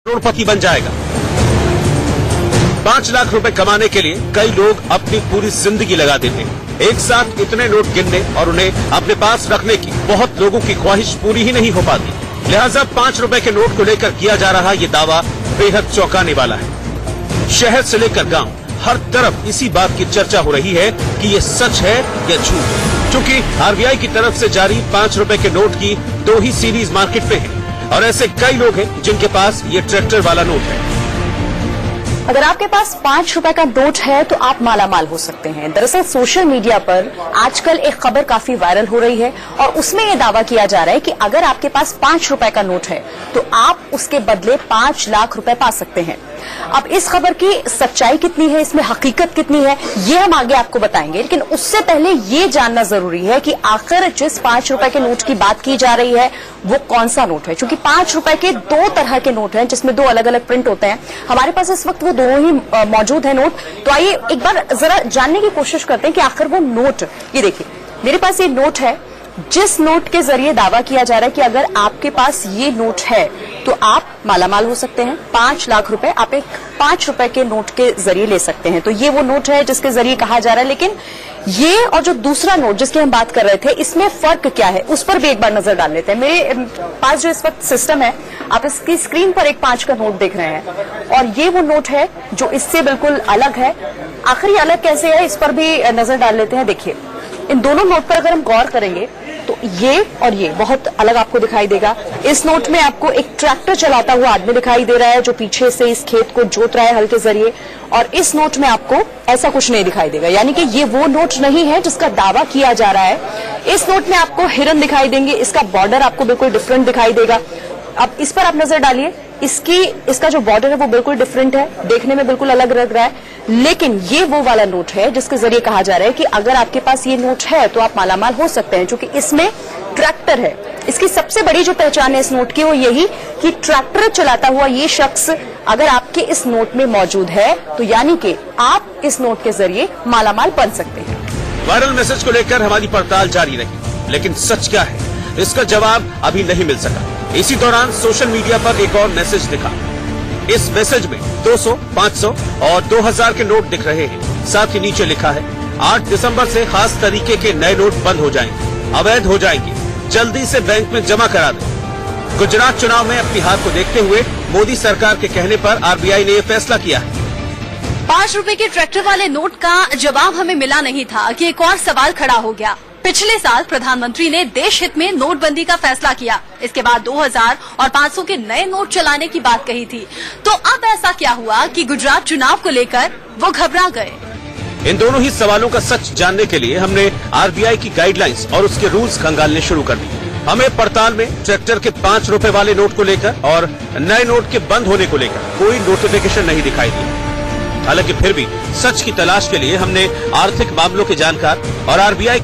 करोड़पति बन जाएगा। 5 लाख रुपए कमाने के लिए कई लोग अपनी पूरी जिंदगी लगा देते हैं। एक साथ इतने नोट गिनने और उन्हें अपने पास रखने की बहुत लोगों की ख्वाहिश पूरी ही नहीं हो पाती। लिहाजा 5 रुपए के नोट को लेकर किया जा रहा ये दावा बेहद चौंकाने वाला है। शहर से लेकर गांव हर तरफ इसी बात की चर्चा हो रही है कि ये सच है या झूठ। क्योंकि आरबीआई की तरफ से जारी 5 रुपए के नोट की 2 ही सीरीज मार्केट में है और ऐसे कई लोग हैं जिनके पास ये ट्रैक्टर वाला नोट है। अगर आपके पास 5 रुपए का नोट है तो आप मालामाल हो सकते हैं। दरअसल सोशल मीडिया पर आजकल एक खबर काफी वायरल हो रही है और उसमें यह दावा किया जा रहा है कि अगर आपके पास 5 रुपए का नोट है तो आप उसके बदले 5 लाख रुपए पा सकते हैं। अब इस खबर की सच्चाई कितनी है, इसमें हकीकत कितनी है, ये हम आगे आपको बताएंगे। लेकिन उससे पहले ये जानना जरूरी है कि आखिर जिस 5 रुपए के नोट की बात की जा रही है वो कौन सा नोट है। क्योंकि 5 रुपए के 2 तरह के नोट हैं जिसमें 2 अलग अलग प्रिंट होते हैं। हमारे पास इस वक्त वो दोनों ही मौजूद है नोट। तो आइए एक बार जरा जानने की कोशिश करते हैं कि आखिर वो नोट, ये देखिए मेरे पास ये नोट है जिस नोट के जरिए दावा किया जा रहा है कि अगर आपके पास ये नोट है तो आप मालामाल हो सकते हैं। 5 लाख रुपए आप एक 5 रुपए के नोट के जरिए ले सकते हैं। तो ये वो नोट है जिसके जरिए कहा जा रहा है। लेकिन ये और जो दूसरा नोट जिसकी हम बात कर रहे थे, इसमें फर्क क्या है उस पर भी एक बार नजर डाल लेते हैं। मेरे पास जो इस वक्त सिस्टम है, आप इसकी स्क्रीन पर एक 5 का नोट देख रहे हैं और ये वो नोट है जो इससे बिल्कुल अलग है। आखिर ये अलग कैसे है इस पर भी नजर डाल लेते हैं। देखिए इन दोनों नोट पर अगर हम गौर करेंगे तो ये और ये बहुत अलग आपको दिखाई देगा। इस नोट में आपको एक ट्रैक्टर चलाता हुआ आदमी दिखाई दे रहा है जो पीछे से इस खेत को जोत रहा है हल के जरिए, और इस नोट में आपको ऐसा कुछ नहीं दिखाई देगा। यानी कि ये वो नोट नहीं है जिसका दावा किया जा रहा है। इस नोट में आपको हिरन दिखाई देंगे, इसका बॉर्डर आपको बिल्कुल डिफरेंट दिखाई देगा। अब इस पर आप नजर डालिए, इसका जो बॉर्डर है वो बिल्कुल डिफरेंट है, देखने में बिल्कुल अलग लग रहा है। लेकिन ये वो वाला नोट है जिसके जरिए कहा जा रहा है कि अगर आपके पास ये नोट है तो आप मालामाल हो सकते हैं, क्योंकि इसमें ट्रैक्टर है। इसकी सबसे बड़ी जो पहचान है इस नोट की वो यही कि ट्रैक्टर चलाता हुआ ये शख्स अगर आपके इस नोट में मौजूद है तो यानी कि आप इस नोट के जरिए मालामाल बन सकते हैं। वायरल मैसेज को लेकर हमारी पड़ताल जारी रही, लेकिन सच क्या है इसका जवाब अभी नहीं मिल सका। इसी दौरान सोशल मीडिया पर एक और मैसेज दिखा। इस मैसेज में 200, 500 और 2000 के नोट दिख रहे हैं। साथ ही नीचे लिखा है 8 दिसंबर से खास तरीके के नए नोट बंद हो जाएंगे, अवैध हो जाएंगे, जल्दी से बैंक में जमा करा दें। गुजरात चुनाव में अपनी हार को देखते हुए मोदी सरकार के कहने पर आरबीआई ने यह फैसला किया है। 5 रुपए के ट्रैक्टर वाले नोट का जवाब हमें मिला नहीं था कि एक और सवाल खड़ा हो गया। पिछले साल प्रधानमंत्री ने देश हित में नोटबंदी का फैसला किया। इसके बाद 2000 और 500 के नए नोट चलाने की बात कही थी। तो अब ऐसा क्या हुआ कि गुजरात चुनाव को लेकर वो घबरा गए? इन दोनों ही सवालों का सच जानने के लिए हमने आरबीआई की गाइडलाइंस और उसके रूल्स खंगालने शुरू कर दिए। हमें पड़ताल में ट्रैक्टर के 5 रुपए वाले नोट को लेकर और नए नोट के बंद होने को लेकर कोई नोटिफिकेशन नहीं दिखाई दी। हालांकि फिर भी सच की तलाश के लिए हमने आर्थिक मामलों के जानकार और आरबीआई